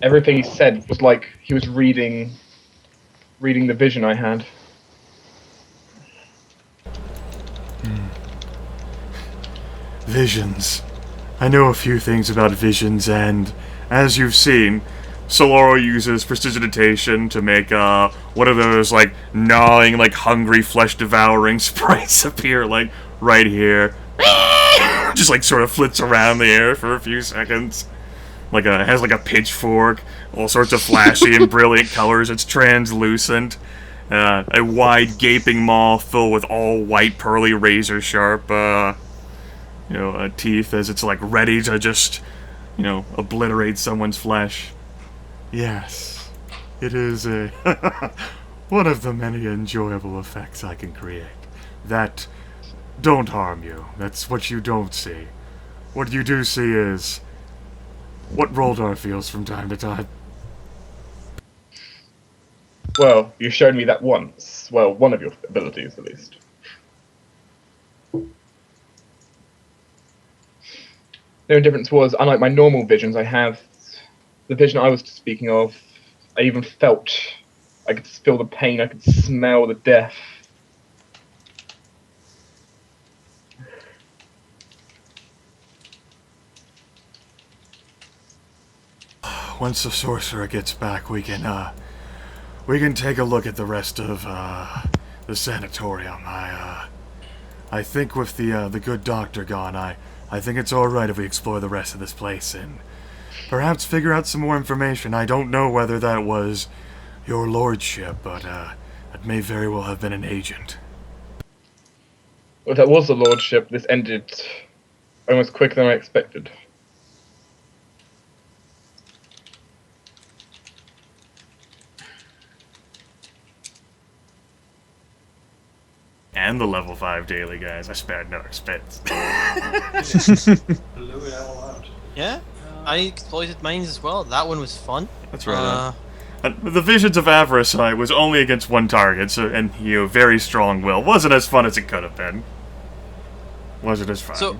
everything he said was like he was reading the vision I had. Visions. I know a few things about visions, and as you've seen, Saloro uses prestidigitation to make one of those like gnawing, like hungry, flesh-devouring sprites appear like right here. Just like sort of flits around the air for a few seconds. Like has like a pitchfork, all sorts of flashy and brilliant colors. It's translucent. A wide gaping maw filled with all white, pearly, razor sharp, teeth as it's like ready to just, obliterate someone's flesh. Yes, it is a one of the many enjoyable effects I can create. That don't harm you. That's what you don't see. What you do see is what Roldar feels from time to time. Well, you showed me that once. Well, one of your abilities, at least. The only difference was, unlike my normal visions, I have the vision I was speaking of. I even felt, I could feel the pain, I could smell the death. Once the Sorcerer gets back, we can take a look at the rest of the sanatorium. I think with the good doctor gone, I think it's all right if we explore the rest of this place and perhaps figure out some more information. I don't know whether that was your lordship, but it may very well have been an agent. Well, if that was the lordship, this ended almost quicker than I expected. And the level 5 daily, guys. I spared no expense. Blew it all out. Yeah, I exploited mines as well. That one was fun. That's right. The Visions of Avarice was only against one target, and very strong will. Wasn't as fun as it could have been. Wasn't as fun. So,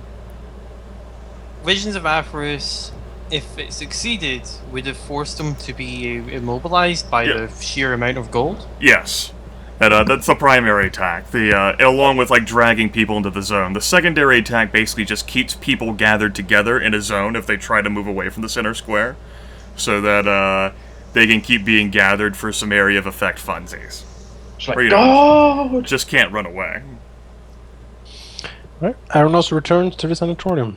Visions of Avarice, if it succeeded, would have forced them to be immobilized by the sheer amount of gold? Yes. That's the primary attack. Along with like dragging people into the zone. The secondary attack basically just keeps people gathered together in a zone if they try to move away from the center square, so that they can keep being gathered for some area of effect funsies. Like, just can't run away. Right. Arenoss returns to the sanatorium.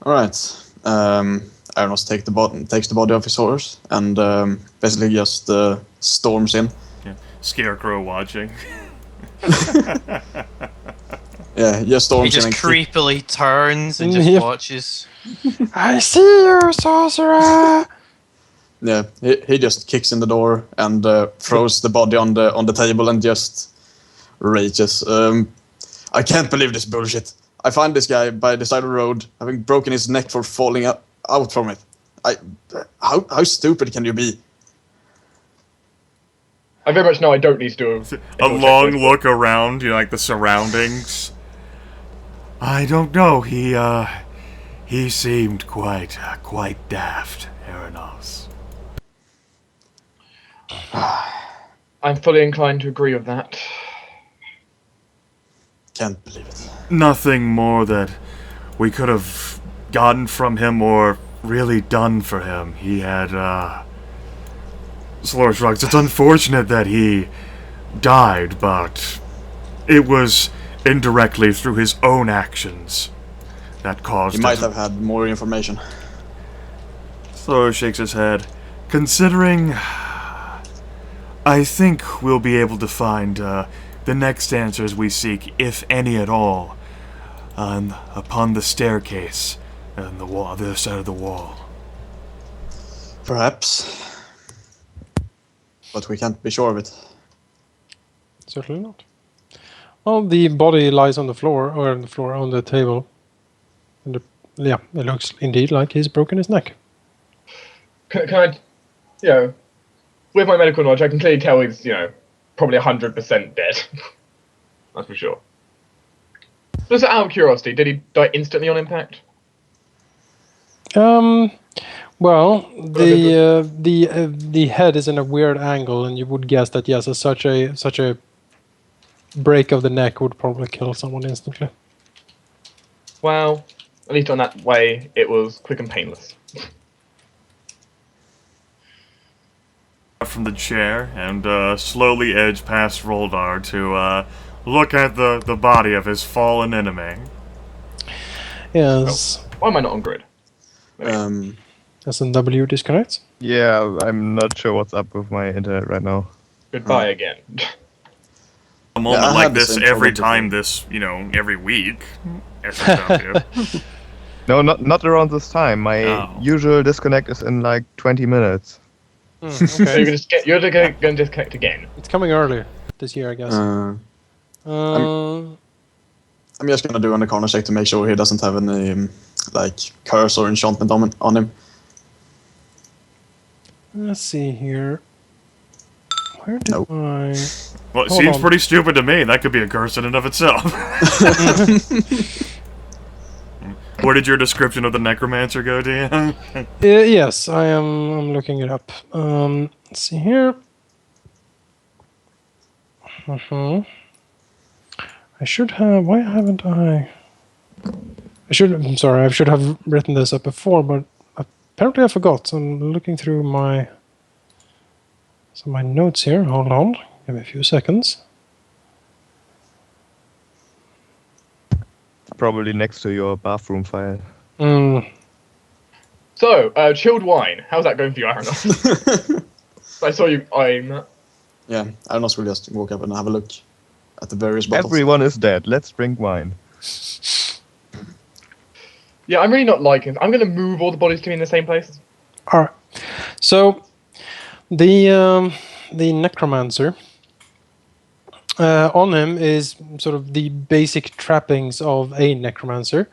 Alright. Arenoss takes the body of his horse and basically just storms in. Scarecrow watching. Yeah, just storms he in. Just creepily turns and just watches. I see you, Sorcerer! Yeah, he just kicks in the door and throws the body on the table and just rages. I can't believe this bullshit. I find this guy by the side of the road, having broken his neck for falling out from it. How stupid can you be? I very much know I don't need to do a long look around, like the surroundings. I don't know. He seemed quite daft, Arenoss. I'm fully inclined to agree with that. Can't believe it. Nothing more that we could have gotten from him or really done for him. He had, Saloro shrugs. It's unfortunate that he died, but it was indirectly through his own actions that caused it. He might have had more information. Saloro shakes his head. Considering, I think we'll be able to find the next answers we seek, if any at all, upon the staircase and the wall, the other side of the wall. Perhaps. But we can't be sure of it. Certainly not. Well, the body lies on the floor, or on the table. And it looks indeed like he's broken his neck. Can I, with my medical knowledge, I can clearly tell he's, probably 100% dead. That's for sure. Just out of curiosity, did he die instantly on impact? Well, the head is in a weird angle, and you would guess that yes, such a break of the neck would probably kill someone instantly. Well, at least on that way, it was quick and painless. From the chair and slowly edge past Roldar to look at the body of his fallen enemy. Yes. Why am I not on grid? S&W disconnects. Yeah, I'm not sure what's up with my internet right now. Goodbye again. A moment I like had the this same every trouble time this, every week. SSW. No, not around this time. My Oh. usual disconnect is in like 20 minutes. So Okay. you're going to disconnect again. It's coming earlier this year, I guess. I'm just gonna do an Arcana check to make sure he doesn't have any curse or enchantment on him. Let's see here. Where did Nope. I... Well, it Hold seems on. pretty stupid to me. That could be a curse in and of itself. Where did your description of the necromancer go, Dan? yes, I'm looking it up. Let's see here. I should have. Why haven't I? I'm sorry. I should have written this up before, but apparently I forgot. So I'm looking through my notes here. Hold on. Give me a few seconds. It's probably next to your bathroom file. So, chilled wine. How's that going for you, Arenoss? I saw you eyeing that. Yeah, Arenoss will just walk up and have a look at the various bottles. Everyone is dead. Let's drink wine. Yeah, I'm really not liking it. I'm going to move all the bodies to be in the same place. All right. So the necromancer. On him is sort of the basic trappings of a necromancer,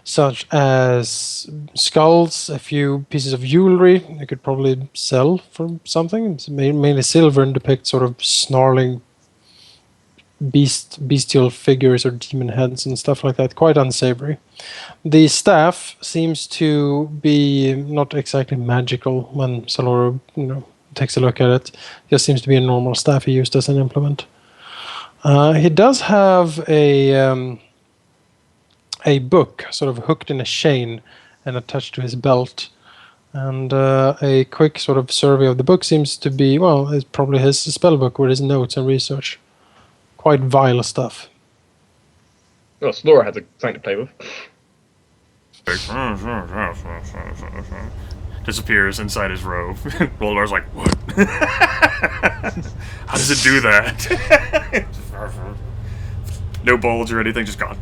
such as skulls, a few pieces of jewelry you could probably sell for something. It's mainly silver and depicts sort of snarling bestial figures or demon heads and stuff like that. Quite unsavory. The staff seems to be not exactly magical when Saloro takes a look at it. It just seems to be a normal staff he used as an implement. He does have a book sort of hooked in a chain and attached to his belt. And a quick sort of survey of the book seems to be, well, it's probably his spell book with his notes and research. Quite vile stuff. Oh, Saloro has something to play with. Disappears inside his robe. Roldar's like, what? How does it do that? No bulge or anything, just gone.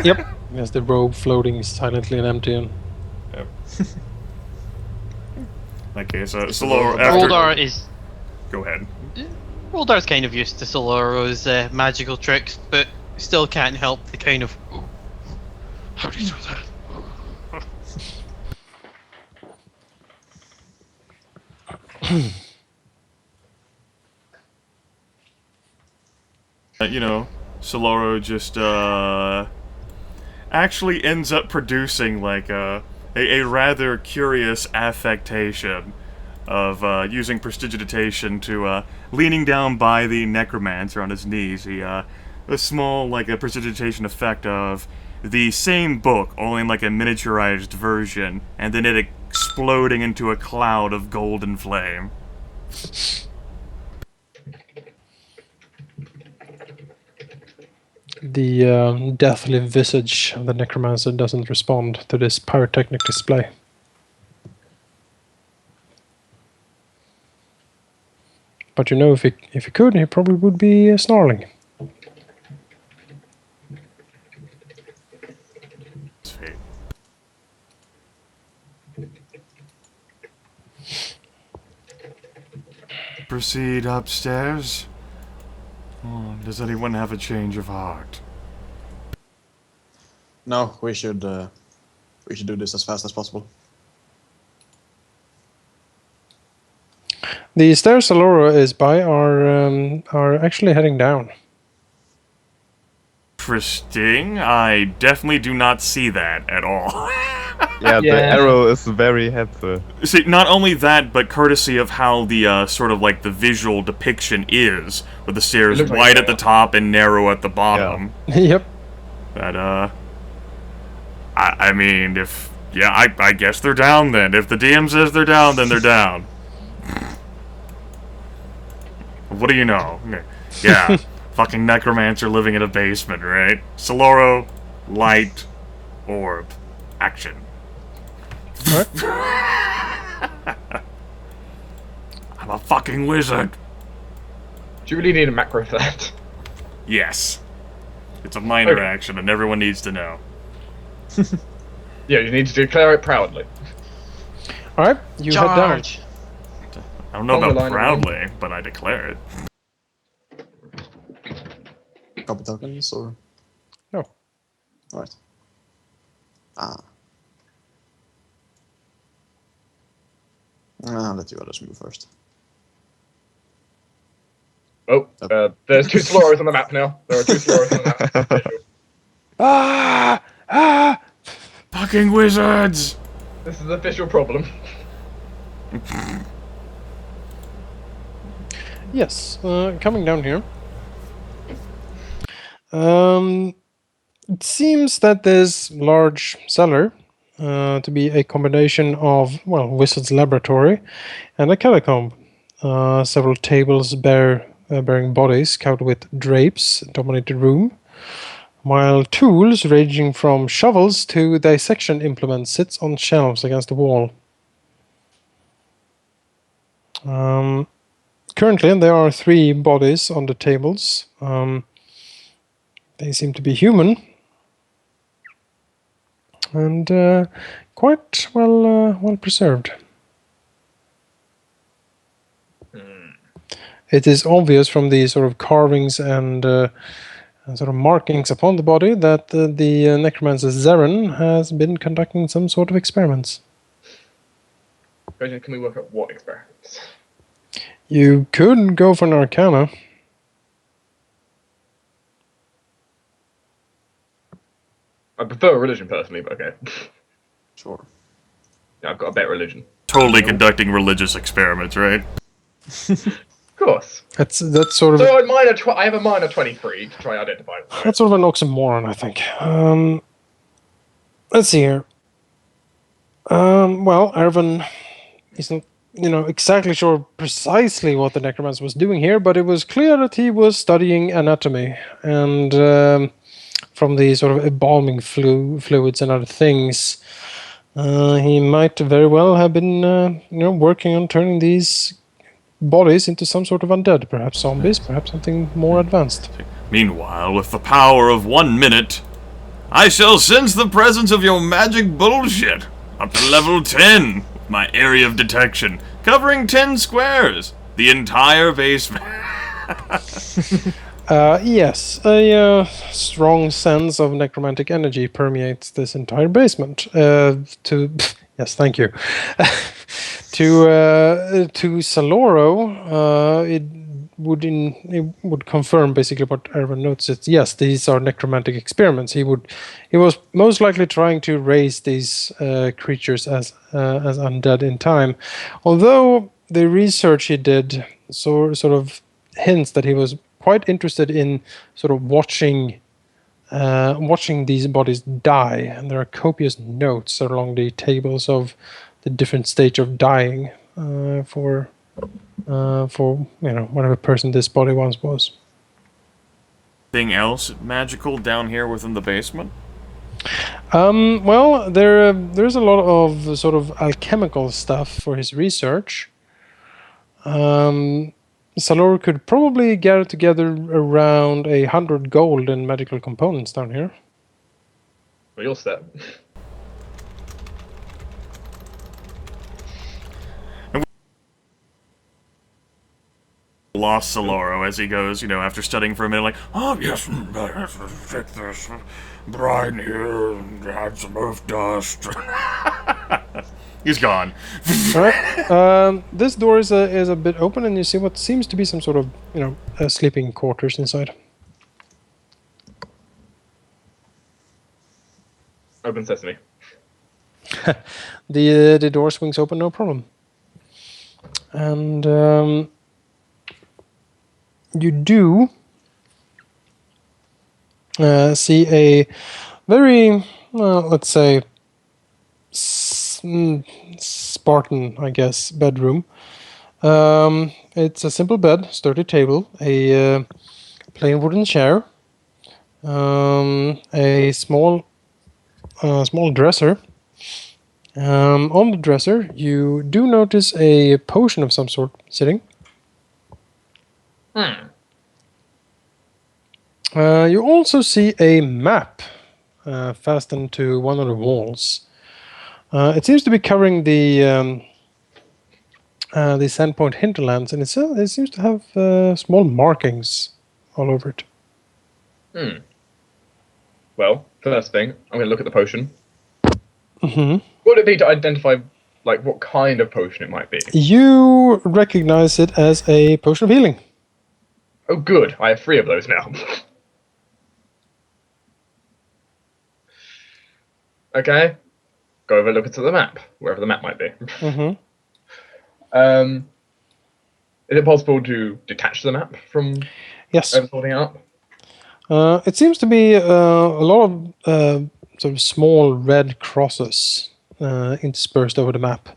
Yep. There's the robe floating silently and empty. And Yep. In that case, Saloro, after... Roldar is... Go ahead. Roldar's kind of used to Saloro's magical tricks, but still can't help the kind of... How do you do that? Saloro just actually ends up producing like a rather curious affectation of using prestidigitation to leaning down by the necromancer on his knees. A small like a prestidigitation effect of the same book, only in like a miniaturized version, and then it exploding into a cloud of golden flame. the deathly visage of the necromancer doesn't respond to this pyrotechnic display. But if he could, he probably would be snarling. Sweet. Proceed upstairs. Does anyone have a change of heart? No, we should do this as fast as possible. The stairs Saloro is by are actually heading down. Interesting. I definitely do not see that at all. Yeah, the Yeah. arrow is very helpful. See, not only that, but courtesy of how the sort of like the visual depiction is, with the stairs It looks like wide a at the top and narrow at the bottom. Yep. That I mean, if I guess they're down then. If the DM says they're down, then they're down. What do you know? Yeah, fucking necromancer living in a basement, right? Saloro, light, orb, action. Alright. I'm a fucking wizard. Do you really need a macro for that? Yes. It's a minor Okay. action, and everyone needs to know. Yeah, you need to declare it proudly. Alright, you head down. Charge! I don't know On the about line, proudly, but I declare it. Copy tokens or? No. Alright. Ah. I'll let you others move first. Oh, there's 2 Saloros on the map now. There are 2 Saloros on the map. Ah! Ah! Fucking wizards! This is an official problem. Yes, coming down here. It seems that this large cellar to be a combination of, well, wizard's laboratory and a catacomb. Several tables bearing bodies covered with drapes dominate the room, while tools ranging from shovels to dissection implements sits on shelves against the wall. Currently, there are 3 bodies on the tables. They seem to be human and quite well preserved. It is obvious from the sort of carvings and sort of markings upon the body that the necromancer Zeren has been conducting some sort of experiments. Can we work out what experiments? You could go for an arcana. I prefer religion personally, but okay. Sure. Yeah, I've got a better religion. Totally conducting religious experiments, right? Of course. That's sort of So I have a minor 23 to try identify. that's sort of an oxymoron, I think. Let's see here. Well, Erevan isn't, exactly sure precisely what the necromancer was doing here, but it was clear that he was studying anatomy, and from the sort of embalming fluids and other things, he might very well have been, working on turning these bodies into some sort of undead, perhaps zombies, perhaps something more advanced. Meanwhile, with the power of 1 minute, I shall sense the presence of your magic bullshit up to level 10 with my area of detection, covering 10 squares, the entire basement. Yes, a strong sense of necromantic energy permeates this entire basement. Yes, thank you. To Saloro, it would confirm basically what Erevan noticed. Yes, these are necromantic experiments. He was most likely trying to raise these creatures as undead in time, although the research he did sort of hints that he was quite interested in sort of watching these bodies die, and there are copious notes along the tables of the different stage of dying for whatever person this body once was. Anything else magical down here within the basement? Well, there's a lot of sort of alchemical stuff for his research. Saloro could probably gather together around 100 gold in medical components down here. Well, you're set. Lost Saloro as he goes, after studying for a minute, like, oh, yes, take this brine here and add some earth dust. He's gone. Alright, this door is a bit open, and you see what seems to be some sort of, sleeping quarters inside. Open sesame. The door swings open, no problem. And you do see a very, let's say, Spartan, I guess, bedroom. It's a simple bed, sturdy table, a plain wooden chair, a small dresser. On the dresser, you do notice a potion of some sort sitting. You also see a map fastened to one of the walls. It seems to be covering the Sandpoint hinterlands, and it seems to have small markings all over it. Well, first thing, I'm going to look at the potion. Mm-hmm. What would it be to identify, like, what kind of potion it might be? You recognize it as a potion of healing. Oh, good. I have 3 of those now. Okay. Go over and look at the map, wherever the map might be. Mm-hmm. Is it possible to detach the map from Yes. holding it up? It seems to be a lot of sort of small red crosses interspersed over the map.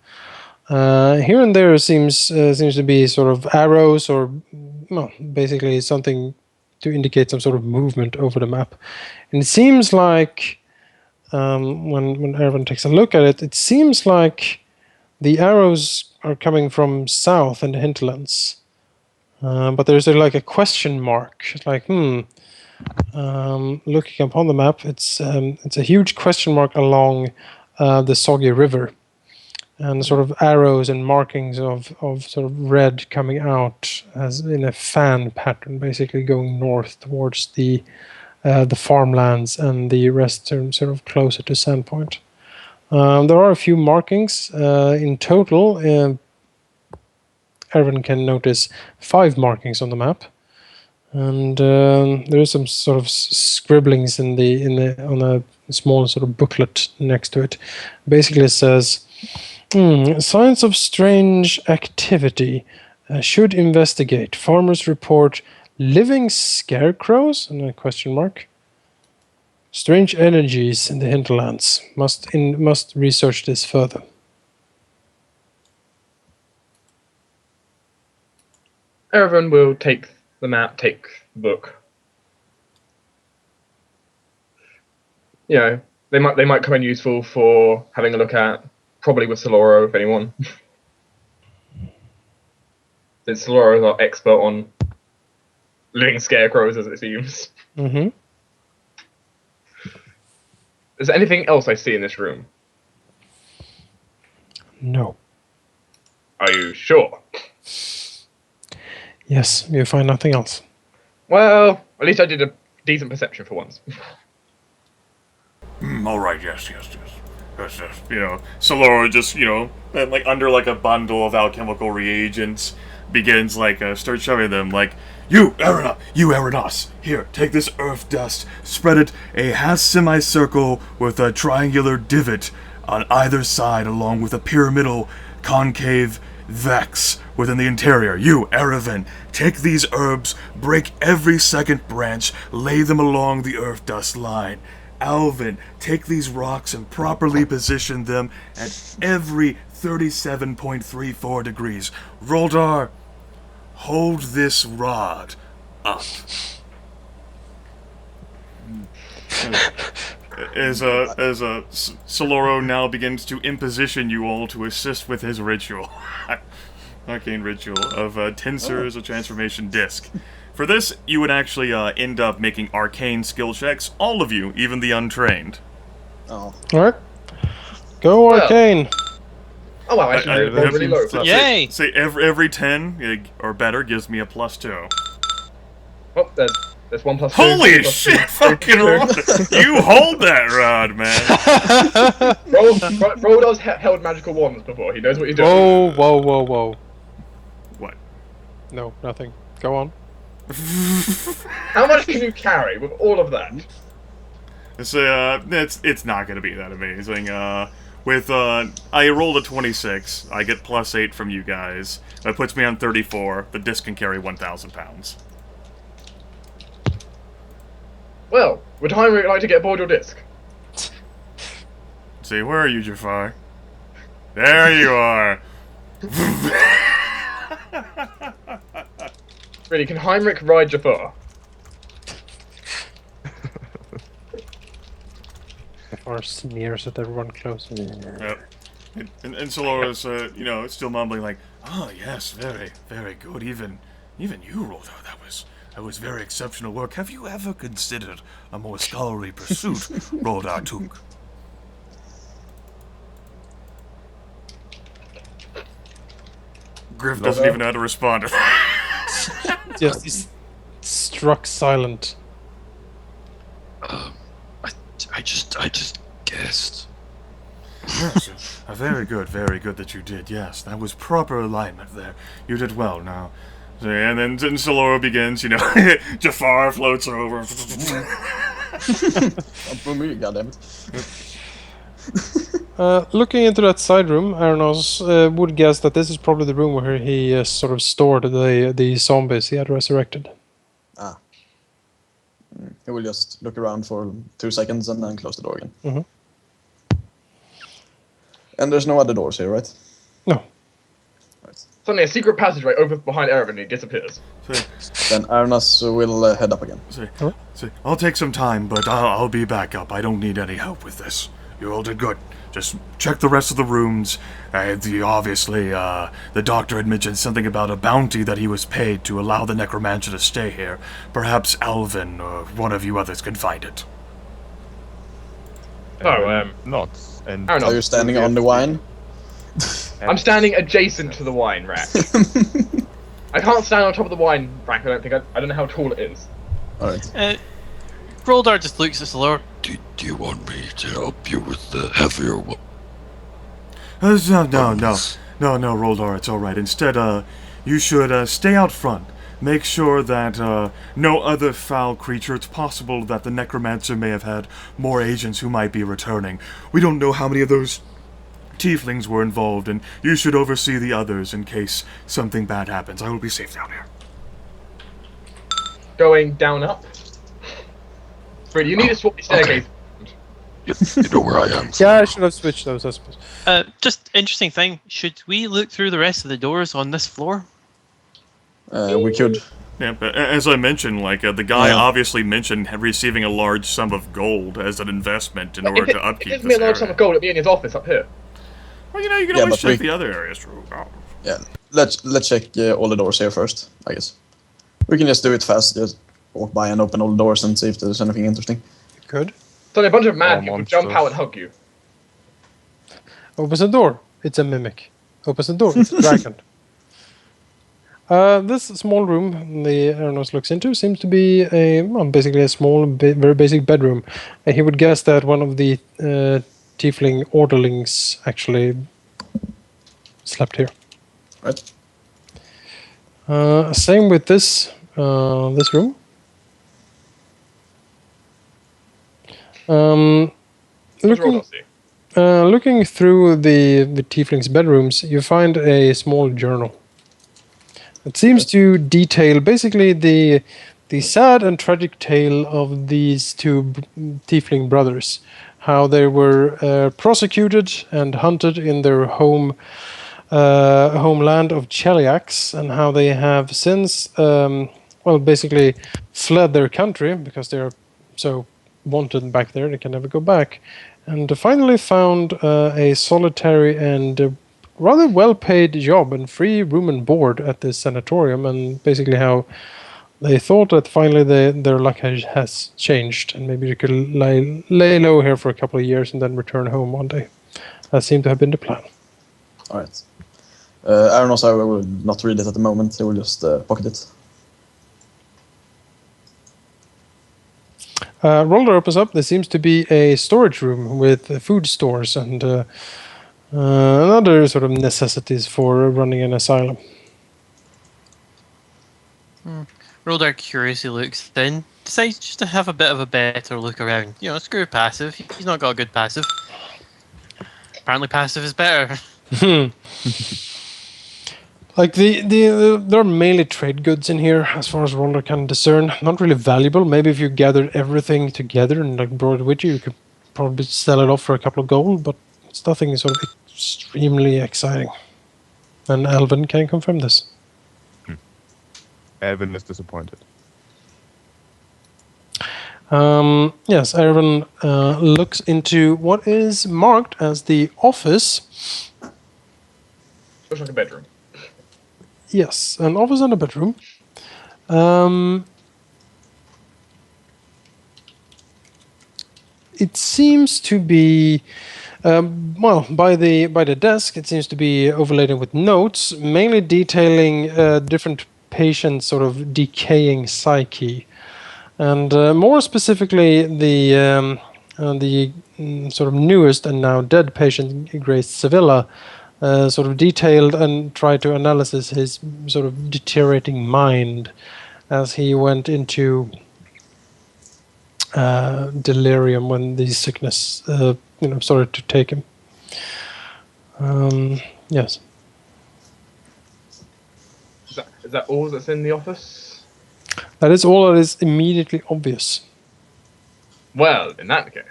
Here and there seems to be sort of arrows or, well, basically something to indicate some sort of movement over the map. And it seems like when Erevan takes a look at it, it seems like the arrows are coming from south in the hinterlands. But there's like a question mark. It's like, looking upon the map, it's a huge question mark along the Soggy River, and sort of arrows and markings of sort of red coming out as in a fan pattern, basically going north towards the farmlands, and the rest are sort of closer to Sandpoint. There are a few markings in total. Erevan can notice 5 markings on the map. And there is some sort of scribblings on a small sort of booklet next to it. Basically, it says, "Signs of strange activity. Should investigate. Farmers report living scarecrows?" And a question mark. "Strange energies in the hinterlands. Must research this further." Erevan will take the map, take the book. You know, they might come in useful for having a look at, probably with Saloro, if anyone. Since Saloro is our expert on living scarecrows, as it seems. Mm-hmm. Is there anything else I see in this room? No. Are you sure? Yes, you find nothing else. Well, at least I did a decent perception for once. All right, yes. You know, Saloro just, like under like a bundle of alchemical reagents, begins start shoving them like, you Arenoss, here, take this earth dust, spread it a half semicircle with a triangular divot on either side, along with a pyramidal concave vex within the interior. You, Erevan, take these herbs, break every second branch, lay them along the earth dust line. Alvin, take these rocks and properly position them at every 37.34 degrees. Roldar, hold this rod up. As Saloro now begins to imposition you all to assist with his ritual. Arcane ritual of Tensor as a transformation disc. For this, you would actually end up making arcane skill checks, all of you, even the untrained. Oh. Alright. Go Arcane. Oh wow, actually, rolled really low. Yay! Say every 10 or better gives me a +2. Oh, there's 1 plus 2. Holy shit! Fucking rod! You hold that rod, man. Roldar's held magical wands before. He knows what he's doing. Whoa. What? No, nothing. Go on. How much can you carry with all of that? So, it's not going to be that amazing. With I rolled a 26. I get +8 from you guys. That puts me on 34. The disc can carry 1,000 pounds. Well, would Heinrich like to get aboard your disc? See, where are you, Jafar? There you are. Really, can Heinrich ride Jafar? Or sneers at everyone close. Yep. And Saloro's, still mumbling like, "Oh yes, very, very good. Even you, Roldar. That was very exceptional work. Have you ever considered a more scholarly pursuit, Roldar took?" Griff doesn't even know how to respond to that. Just he's struck silent. I just guessed. Yes, very good that you did. Yes, that was proper alignment there. You did well now. So, and then Saloro begins, Jafar floats over. Not for me, goddammit. Looking into that side room, Arenoss would guess that this is probably the room where he sort of stored the zombies he had resurrected. He will just look around for 2 seconds and then close the door again. Mhm. And there's no other doors here, right? No. Right. Suddenly, a secret passageway opens behind Erevan and he disappears. Then Arenoss will head up again. See, I'll take some time, but I'll be back up. I don't need any help with this. You all did good. Just check the rest of the rooms. Obviously, the doctor had mentioned something about a bounty that he was paid to allow the necromancer to stay here. Perhaps Alvin or one of you others can find it. Not. And Arenoss. Are you standing on the wine? I'm standing adjacent to the wine rack. I can't stand on top of the wine rack. I don't know how tall it is. All right. Roldar just looks at Saloro. Do you want me to help you with the heavier one? No, Roldar, it's all right. Instead, you should stay out front. Make sure that no other foul creature. It's possible that the necromancer may have had more agents who might be returning. We don't know how many of those tieflings were involved, and you should oversee the others in case something bad happens. I will be safe down here. Going down up. Really, you need to swap the staircase. You know where I am. Yeah, I should have switched those, I suppose. Just interesting thing. Should we look through the rest of the doors on this floor? We could. Yeah, but as I mentioned, the guy Yeah. obviously mentioned receiving a large sum of gold as an investment in order to It upkeep gives me this a large sum area. of gold at the end of his office up here. Well, you can Yeah, always but check we- the other areas, too. Oh. Yeah. Let's check all the doors here first, I guess. We can just do it fast. Just walk by and open all the doors and see if there's anything interesting. Good. So a bunch of mad Oh, people monsters. jump out and hug you. Opens the door. It's a mimic. Opens the door. It's a dragon. This small room the Arenoss looks into seems to be basically a small, very basic bedroom. He would guess that one of the tiefling orderlings actually slept here. Right? Same with this room. What's Looking, Roldar see? looking through the tieflings' bedrooms, you find a small journal. It seems to detail basically the sad and tragic tale of these two tiefling brothers, how they were prosecuted and hunted in their homeland of Cheliax, and how they have since basically fled their country because they are so wanted back there they can never go back, and finally found a solitary and rather well-paid job and free room and board at this sanatorium, and basically how they thought that finally their luck has changed and maybe they could lay low here for a couple of years and then return home one day. That seemed to have been the plan. All right. Arenoss, I will not read it at the moment. He will just pocket it. Roldar opens up. There seems to be a storage room with food stores and other sort of necessities for running an asylum. Roldar curiously looks then, decides just to have a bit of a better look around. You know, screw passive. He's not got a good passive. Apparently passive is better. Like there are mainly trade goods in here, as far as Roldar can discern. Not really valuable. Maybe if you gathered everything together and like brought it with you, you could probably sell it off for a couple of gold. But it's nothing sort of extremely exciting. And Alvin can confirm this. Evan is disappointed. Yes, Erevan looks into what is marked as the office. Looks like a bedroom. Yes, an office and a bedroom. It seems to be, well, by the desk, it seems to be overlaid with notes, mainly detailing different patients' sort of decaying psyche, and more specifically the sort of newest and now dead patient, Grace Sevilla. Sort of detailed and tried to analysis his sort of deteriorating mind as he went into delirium when the sickness, started to take him. Yes. Is that all that's in the office? That is all that is immediately obvious. Well, in that case,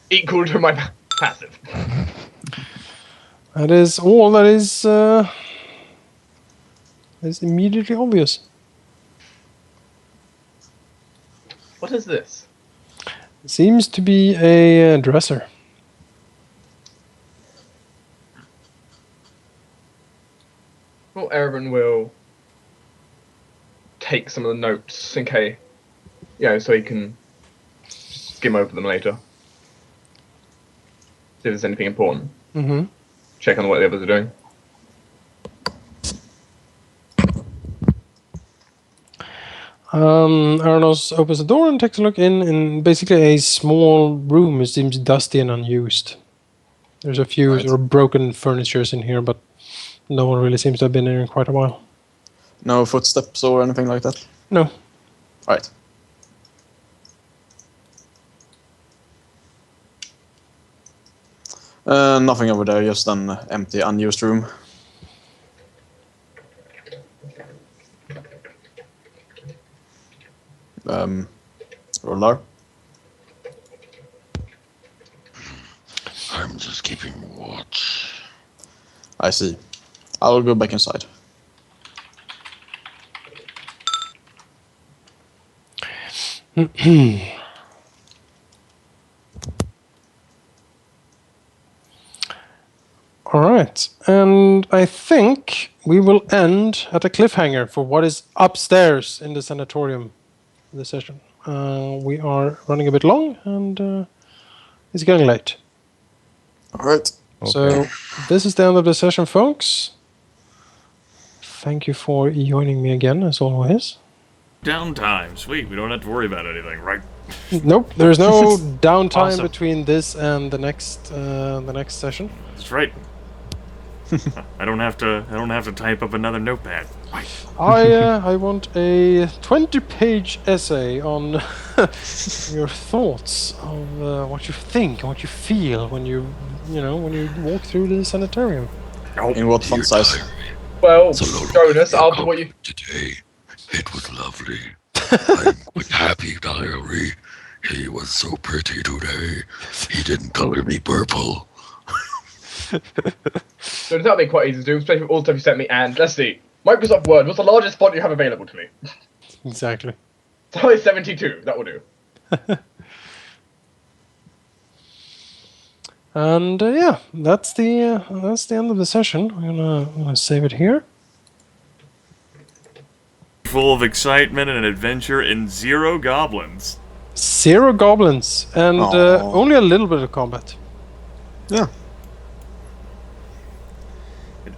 equal to my passive. That is all that is immediately obvious. What is this? It seems to be a dresser. Well, Erevan will take some of the notes in case, so he can skim over them later. See if there's anything important. Mm-hmm. Check on what the others are doing. Arenoss opens the door and takes a look in basically a small room. It seems dusty and unused. There's a few sort of broken furnitures in here, but no one really seems to have been in here in quite a while. No footsteps or anything like that? No. Alright. Nothing over there, just an empty, unused room. Roldar? I'm just keeping watch. I see. I'll go back inside. All right, and I think we will end at a cliffhanger for what is upstairs in the sanatorium. This session. We are running a bit long, and it's getting late. All right. Okay. So this is the end of the session, folks. Thank you for joining me again, as always. Downtime. Sweet. We don't have to worry about anything, right? Nope, there's no downtime Awesome. between this and the next session. That's right. I don't have to type up another notepad. I want a 20-page essay on your thoughts of what you think and what you feel when you walk through the sanitarium. In what font size? Well, Saloro, Jonas, your after what you... today, it was lovely. I'm quite happy, diary. He was so pretty today. He didn't color me purple. So that'll be quite easy to do, especially with all the stuff you sent me. And let's see, Microsoft Word. What's the largest font you have available to me? Exactly. Size 72. That will do. And yeah, that's the end of the session. I'm gonna save it here. Full of excitement and adventure and 0 goblins. 0 goblins and Aww. only a little bit of combat. Yeah.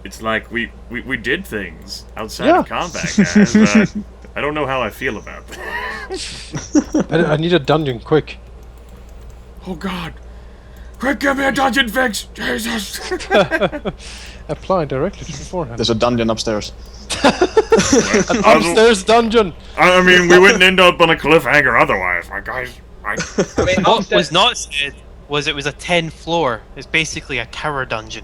It's like we did things outside Yeah. of combat, guys. I don't know how I feel about that. I need a dungeon quick. Oh God, Quick, give me a dungeon fix! Jesus! Apply directly to the forehead. There's a dungeon upstairs. Upstairs dungeon! I mean, we wouldn't end up on a cliffhanger otherwise, my guys. I mean, What upstairs- was not said was it was a 10 floor. It's basically a tower dungeon.